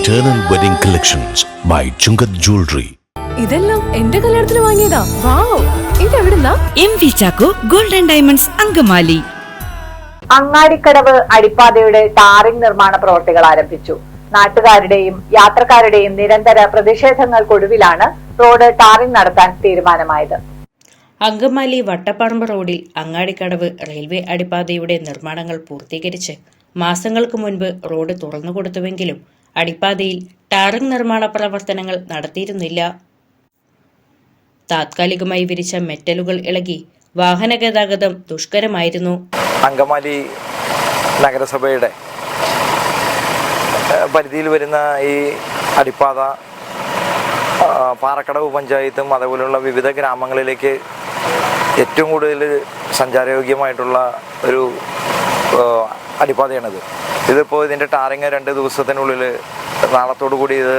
Eternal Wedding Collections by Chungat Jewelry. ഇതെല്ലാം എന്റെ കല്യാണത്തിന് വാങ്ങിയതാ. വാവ്, ഇതെവിടുന്നാ? MV Chacko golden diamonds Angamaly. Angadikadavu അടിപ്പാതയുടെ ടാറിംഗ് നിർമ്മാണ പ്രവർത്തികൾ ആരംഭിച്ചു. നാട്ടുകാരുടെയും യാത്രക്കാരുടെയും നിരന്തര പ്രതിഷേധങ്ങൾക്കൊടുവിലാണ് റോഡ് ടാറിംഗ് നടത്താൻ തീരുമാനമായത്. അങ്കമാലി വട്ടപ്പറമ്പ് റോഡിൽ അങ്ങാടിക്കടവ് റെയിൽവേ അടിപ്പാതയുടെ നിർമ്മാണങ്ങൾ പൂർത്തീകരിച്ച് മാസങ്ങൾക്ക് മുൻപ് റോഡ് തുറന്നുകൊടുത്തുവെങ്കിലും അടിപ്പാതയിൽ ടാറിംഗ് നിർമ്മാണ പ്രവർത്തനങ്ങൾ നടത്തിയിരുന്നില്ല. താത്കാലികമായി വിരിച്ച മെറ്റലുകൾ ഇളകി വാഹന ഗതാഗതം ദുഷ്കരമായിരുന്നു. അങ്കമാലി നഗരസഭയുടെ പരിധിയിൽ വരുന്ന ഈ അടിപ്പാത പാറക്കടവ് പഞ്ചായത്തും അതേപോലെയുള്ള വിവിധ ഗ്രാമങ്ങളിലേക്ക് ഏറ്റവും കൂടുതൽ സഞ്ചാരയോഗ്യമായിട്ടുള്ള ഒരു അടിപ്പാതയാണിത്. ഇതിപ്പോൾ ഇതിൻ്റെ ടാറിങ് 2 ദിവസത്തിനുള്ളിൽ നാളത്തോടു കൂടി ഇത്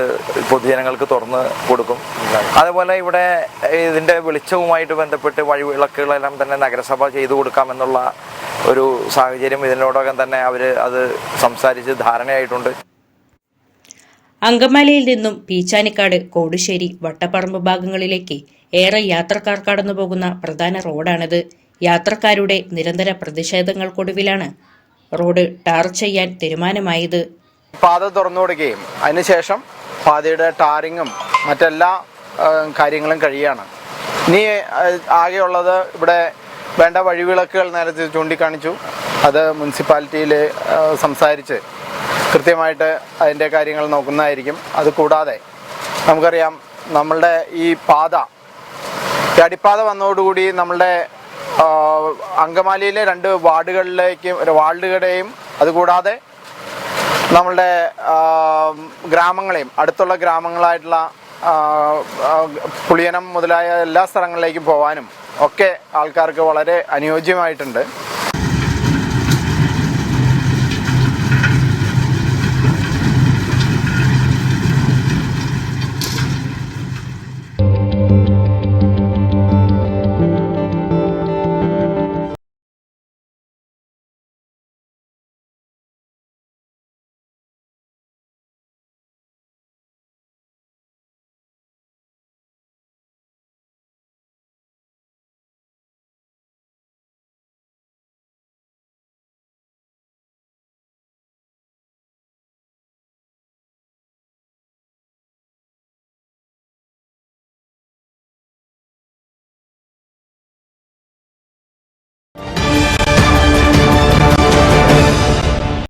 പൊതുജനങ്ങൾക്ക് തുറന്ന് കൊടുക്കും. അതേപോലെ ഇവിടെ ഇതിൻ്റെ വെളിച്ചവുമായിട്ട് ബന്ധപ്പെട്ട് വഴിവിളക്കുകളെല്ലാം തന്നെ നഗരസഭ ചെയ്തു കൊടുക്കാമെന്നുള്ള ഒരു സാഹചര്യം ഇതിനോടകം തന്നെ അവർ അത് സംസാരിച്ച് ധാരണയായിട്ടുണ്ട്. അങ്കമാലിയിൽ നിന്നും പീച്ചാനിക്കാട്, കോടുശ്ശേരി, വട്ടപ്പറമ്പ് ഭാഗങ്ങളിലേക്ക് ഏറെ യാത്രക്കാർ കടന്നുപോകുന്ന പ്രധാന റോഡാണിത്. യാത്രക്കാരുടെ നിരന്തര പ്രതിഷേധങ്ങൾക്കൊടുവിലാണ് റോഡ് ടാർ ചെയ്യാൻ തീരുമാനമായത്. പാത തുറന്നു കൊടുക്കുകയും അതിനുശേഷം പാതയുടെ ടാറിങ്ങും മറ്റെല്ലാ കാര്യങ്ങളും കഴിയാണ്. ഇനി ആകെയുള്ളത് ഇവിടെ വേണ്ട വഴിവിളക്കുകൾ നേരത്തെ ചൂണ്ടിക്കാണിച്ചു. അത് മുനിസിപ്പാലിറ്റിയിൽ സംസാരിച്ച് കൃത്യമായിട്ട് അതിൻ്റെ കാര്യങ്ങൾ നോക്കുന്നതായിരിക്കും. അതുകൂടാതെ നമുക്കറിയാം, നമ്മളുടെ ഈ അടിപ്പാത വന്നതോടുകൂടി നമ്മളുടെ അങ്കമാലിയിലെ 2 വാർഡുകളുടെയും അതുകൂടാതെ നമ്മളുടെ ഗ്രാമങ്ങളെയും അടുത്തുള്ള ഗ്രാമങ്ങളായിട്ടുള്ള പുളിയനം മുതലായ എല്ലാ സ്ഥലങ്ങളിലേക്കും പോകാനും ഒക്കെ ആൾക്കാർക്ക് വളരെ അനുയോജ്യമായിട്ടുണ്ട്.